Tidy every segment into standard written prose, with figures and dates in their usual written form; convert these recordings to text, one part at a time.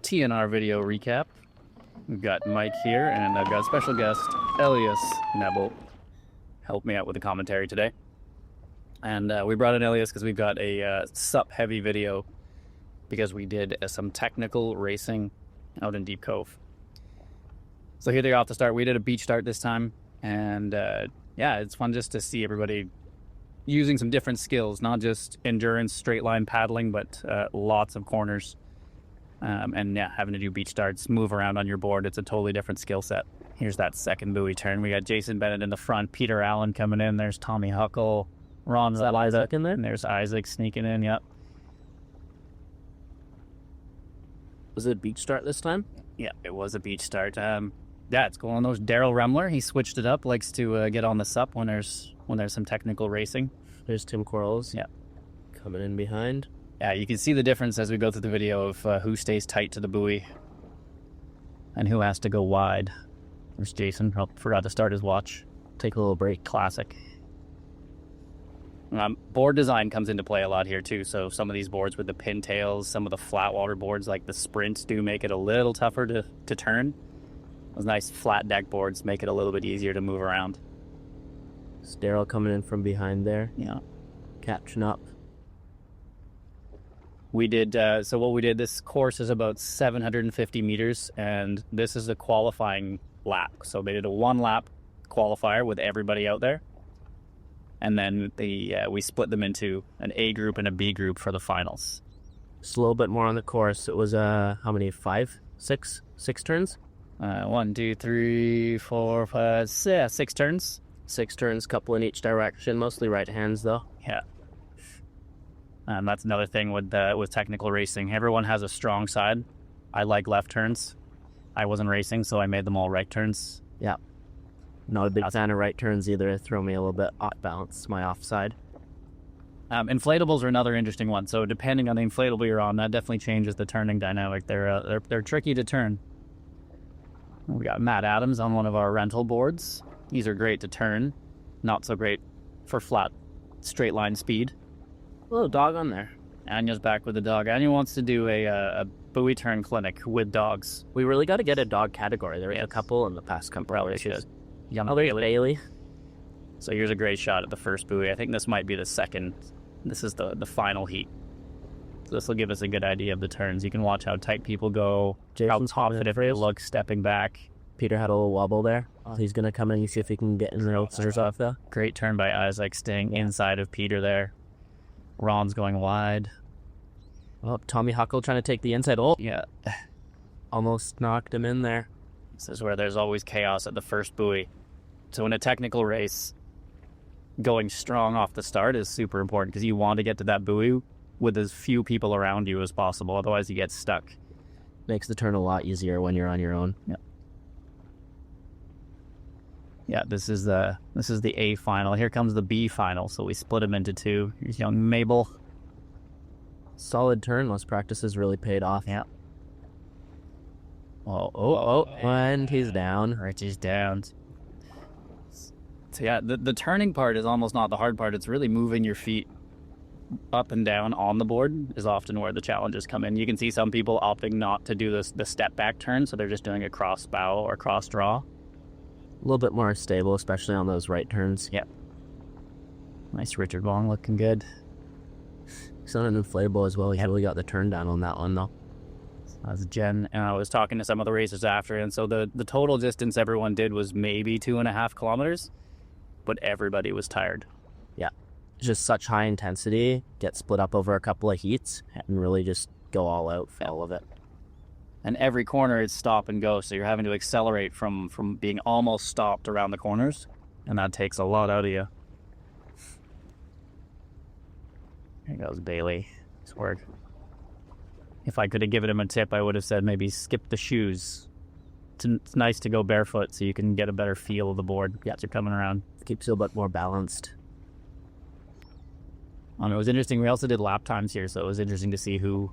TNR video recap. We've got Mike here, and I've got special guest Elias Nebel help me out with the commentary today. And we brought in Elias because we've got a sup heavy video because we did some technical racing out in Deep Cove. So here they are off the start. We did a beach start this time, and yeah, it's fun just to see everybody using some different skills, not just endurance, straight line paddling, but lots of corners. And yeah, having to do beach starts, move around on your board, it's a totally different skill set. Here's that second buoy turn. We got Jason Bennett in the front, Peter Allen coming in. There's Tommy Huckle, Ron Isaac in there, and there's Isaac sneaking in. Yep. Was it a beach start this time? Yeah, it was a beach start. Yeah, it's cool. And those Daryl Remler, he switched it up. Likes to get on the sup when there's some technical racing. There's Tim Quarles. Yeah, coming in behind. Yeah, you can see the difference as we go through the video of who stays tight to the buoy and who has to go wide. There's Jason. Forgot to start his watch. Take a little break. Classic. Board design comes into play a lot here too. So some of these boards with the pintails, some of the flat water boards like the Sprint do make it a little tougher to turn. Those nice flat deck boards make it a little bit easier to move around. It's Daryl coming in from behind there. Yeah. Catching up. We did, so what we did, this course is about 750 meters, and this is a qualifying lap. So they did a 1-lap qualifier with everybody out there. And then we split them into an A group and a B group for the finals. Just a little bit more on the course. It was, how many, 5, 6 turns? 1, 2, 3, 4, 5, 6 turns. 6 turns, couple in each direction, mostly right hands though. Yeah. That's another thing with technical racing. Everyone has a strong side. I like left turns. I wasn't racing, so I made them all right turns. Yeah. Not a big fan of right turns either. They throw me a little bit off balance, my offside. Inflatables are another interesting one. So depending on the inflatable you're on, that definitely changes the turning dynamic. They're tricky to turn. We got Matt Adams on one of our rental boards. These are great to turn. Not so great for flat, straight line speed. A little dog on there. Anya's back with the dog. Anya wants to do a buoy turn clinic with dogs. We really got to get a dog category. There were a couple in the past couple of races. Young Bailey. So here's a great shot at the first buoy. I think this might be the second. This is the final heat. So this will give us a good idea of the turns. You can watch how tight people go, Jason's how confident they look stepping back. Peter had a little wobble there. He's going to come in and see if he can get in the outsiders off there. Great turn by Isaac, staying inside of Peter there. Ron's going wide. Oh, Tommy Huckle trying to take the inside. Oh, yeah. Almost knocked him in there. This is where there's always chaos at the first buoy. So in a technical race, going strong off the start is super important because you want to get to that buoy with as few people around you as possible. Otherwise, you get stuck. Makes the turn a lot easier when you're on your own. Yeah. Yeah, this is the A final. Here comes the B final. So we split them into 2. Here's young Mabel. Solid turn. Those practices really paid off. Yeah. Oh. And he's down. Richie's down. So yeah, the turning part is almost not the hard part. It's really moving your feet up and down on the board is often where the challenges come in. You can see some people opting not to do the step back turn, so they're just doing a cross bow or cross draw. A little bit more stable, especially on those right turns. Yep. Nice Richard Wong looking good. He's on an inflatable as well. He heavily got the turn down on that one, though. That was Jen, and I was talking to some of the racers after, and so the total distance everyone did was maybe 2.5 kilometers, but everybody was tired. Yeah. Just such high intensity, get split up over a couple of heats, and really just go all out for all of it. And every corner is stop and go, so you're having to accelerate from being almost stopped around the corners, and that takes a lot out of you. There goes Bailey. Nice work. If I could have given him a tip, I would have said maybe skip the shoes. It's nice to go barefoot so you can get a better feel of the board as you're coming around. Keeps you a bit more balanced. It was interesting. We also did lap times here, so it was interesting to see who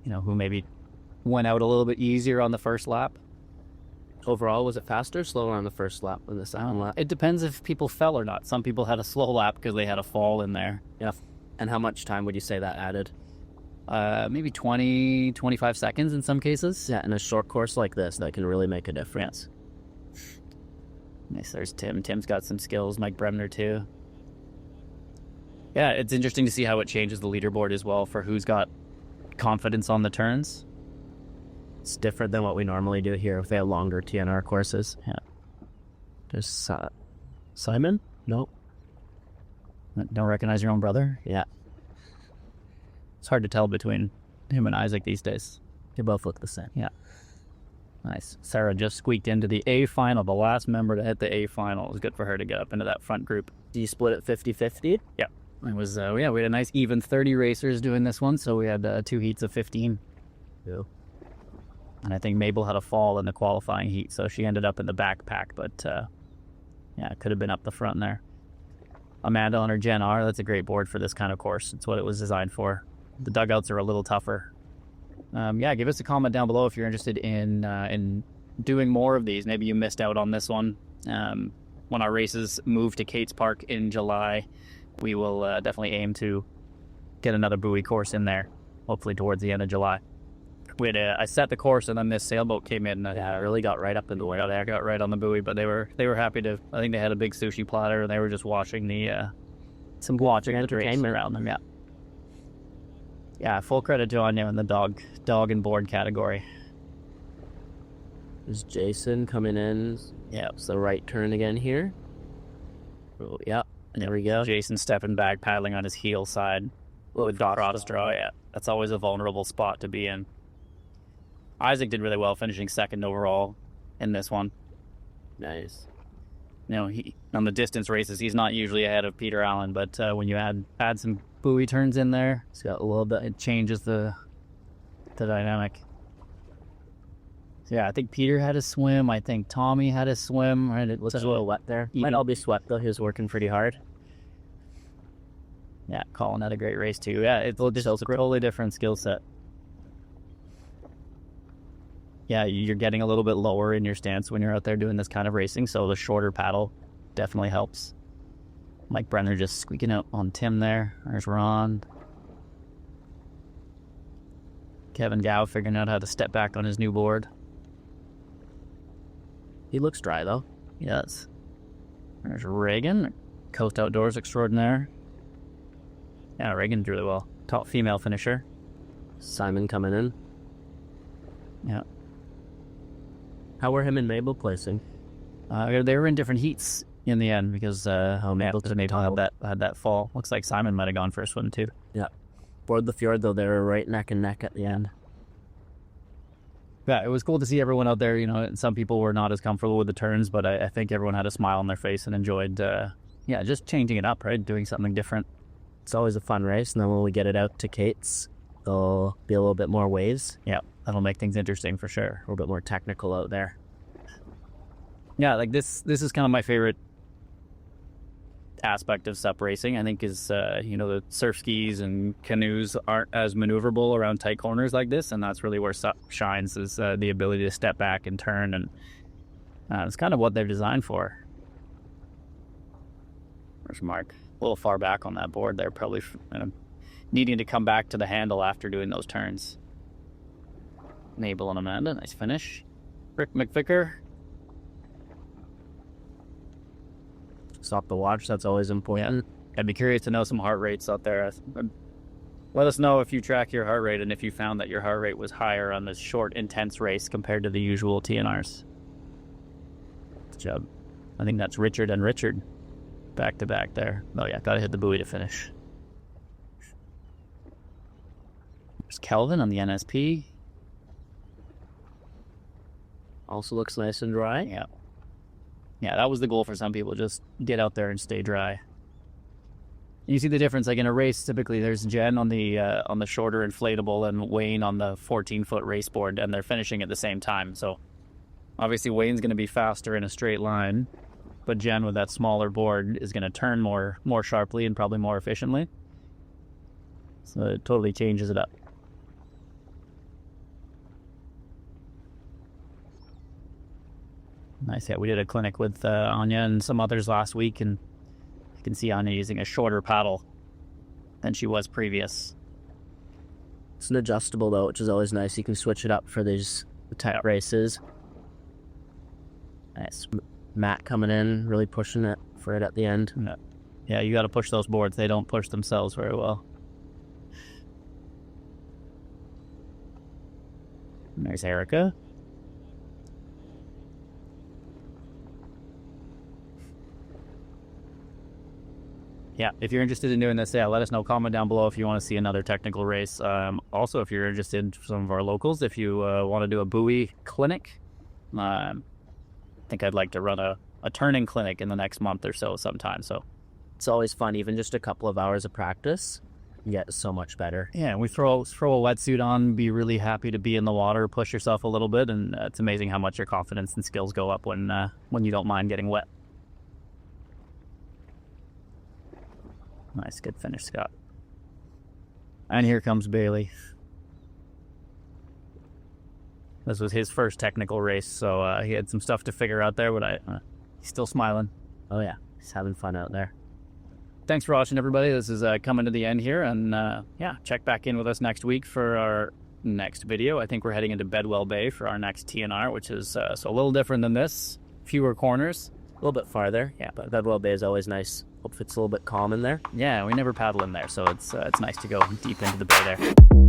maybe went out a little bit easier on the first lap. Overall, was it faster or slower on the first lap than the second lap? It depends if people fell or not. Some people had a slow lap because they had a fall in there. Yeah. And how much time would you say that added? Maybe 20, 25 seconds in some cases. Yeah, in a short course like this, that can really make a difference. Nice, there's Tim. Tim's got some skills. Mike Bremner, too. Yeah, it's interesting to see how it changes the leaderboard as well for who's got confidence on the turns. It's different than what we normally do here if they have longer TNR courses. Yeah. There's Simon? Nope. Don't recognize your own brother? Yeah. It's hard to tell between him and Isaac these days. They both look the same. Yeah. Nice. Sarah just squeaked into the A final, the last member to hit the A final. It was good for her to get up into that front group. Do you split it 50-50? Yeah. It was, we had a nice even 30 racers doing this one, so we had 2 heats of 15. Yeah. And I think Mabel had a fall in the qualifying heat, so she ended up in the backpack, but yeah, it could have been up the front there. Amanda on her Gen R, that's a great board for this kind of course. It's what it was designed for. The dugouts are a little tougher. Yeah, give us a comment down below if you're interested in doing more of these. Maybe you missed out on this one. When our races move to Kate's Park in July, we will definitely aim to get another buoy course in there, hopefully towards the end of July. I set the course and then this sailboat came in. Yeah, it really got right up in the way. I got right on the buoy, but they were happy to. I think they had a big sushi platter and they were just watching the entertainment around them. Yeah. Yeah, full credit to Anya in the dog and board category. There's Jason coming in. Yeah, it's the right turn again here. Oh, yeah, there we go. Jason stepping back, paddling on his heel side with cross draw. Yeah, that's always a vulnerable spot to be in. Isaac did really well, finishing second overall in this one. Nice. You know, on the distance races, he's not usually ahead of Peter Allen, but when you add some buoy turns in there, it's got a little bit. It changes the dynamic. So yeah, I think Peter had a swim. I think Tommy had a swim. Right, it looks a little wet there. Might all be swept though. He was working pretty hard. Yeah, Colin had a great race too. Yeah, it's just a totally different skill set. Yeah, you're getting a little bit lower in your stance when you're out there doing this kind of racing, so the shorter paddle definitely helps. Mike Brenner just squeaking out on Tim there. There's Ron. Kevin Gow figuring out how to step back on his new board. He looks dry, though. He does. There's Reagan, Coast Outdoors extraordinaire. Yeah, Reagan did really well. Top female finisher. Simon coming in. Yeah. How were him and Mabel placing? They were in different heats in the end because Mabel had that fall. Looks like Simon might have gone first one too. Yeah. Board the fjord though, they were right neck and neck at the end. Yeah, it was cool to see everyone out there. You know, some people were not as comfortable with the turns, but I think everyone had a smile on their face and enjoyed, just changing it up, right? Doing something different. It's always a fun race, and then when we get it out to Kate's, there'll be a little bit more waves. Yeah, that'll make things interesting for sure. A little bit more technical out there. Yeah, like this is kind of my favorite aspect of sup racing, I think, is the surf skis and canoes aren't as maneuverable around tight corners like this, and that's really where sup shines, is the ability to step back and turn, and it's kind of what they're designed for. Where's Mark? A little far back on that board there, probably needing to come back to the handle after doing those turns. Nebel and Amanda, nice finish. Rick McVicker. Stop the watch, that's always important. Yeah. I'd be curious to know some heart rates out there. Let us know if you track your heart rate and if you found that your heart rate was higher on this short, intense race compared to the usual TNRs. Good job. I think that's Richard and Richard back to back there. Oh yeah, gotta hit the buoy to finish. There's Kelvin on the NSP. Also looks nice and dry. Yeah. Yeah, that was the goal for some people, just get out there and stay dry. You see the difference, like in a race, typically there's Jen on the shorter inflatable and Wayne on the 14-foot race board, and they're finishing at the same time. So obviously Wayne's going to be faster in a straight line, but Jen with that smaller board is going to turn more sharply and probably more efficiently. So it totally changes it up. Nice. Yeah, we did a clinic with Anya and some others last week, and you can see Anya using a shorter paddle than she was previous. It's an adjustable boat, which is always nice. You can switch it up for these type races. Nice. Matt coming in, really pushing it for it at the end. Yeah, you got to push those boards. They don't push themselves very well. There's Erica. Yeah, if you're interested in doing this, yeah, let us know. Comment down below if you want to see another technical race. Also, if you're interested in some of our locals, if you want to do a buoy clinic, I think I'd like to run a turning clinic in the next month or so sometime. So it's always fun, even just a couple of hours of practice. You get so much better. Yeah, we throw a wetsuit on, be really happy to be in the water, push yourself a little bit, and it's amazing how much your confidence and skills go up when you don't mind getting wet. Nice, good finish, Scott. And here comes Bailey. This was his first technical race, so he had some stuff to figure out there, but he's still smiling. Oh yeah, he's having fun out there. Thanks for watching, everybody. This is coming to the end here, and yeah, check back in with us next week for our next video. I think we're heading into Bedwell Bay for our next TNR, which is so a little different than this. Fewer corners. A little bit farther, yeah, but Bedwell Bay is always nice. Hope it's a little bit calm in there. Yeah, we never paddle in there, so it's nice to go deep into the bay there.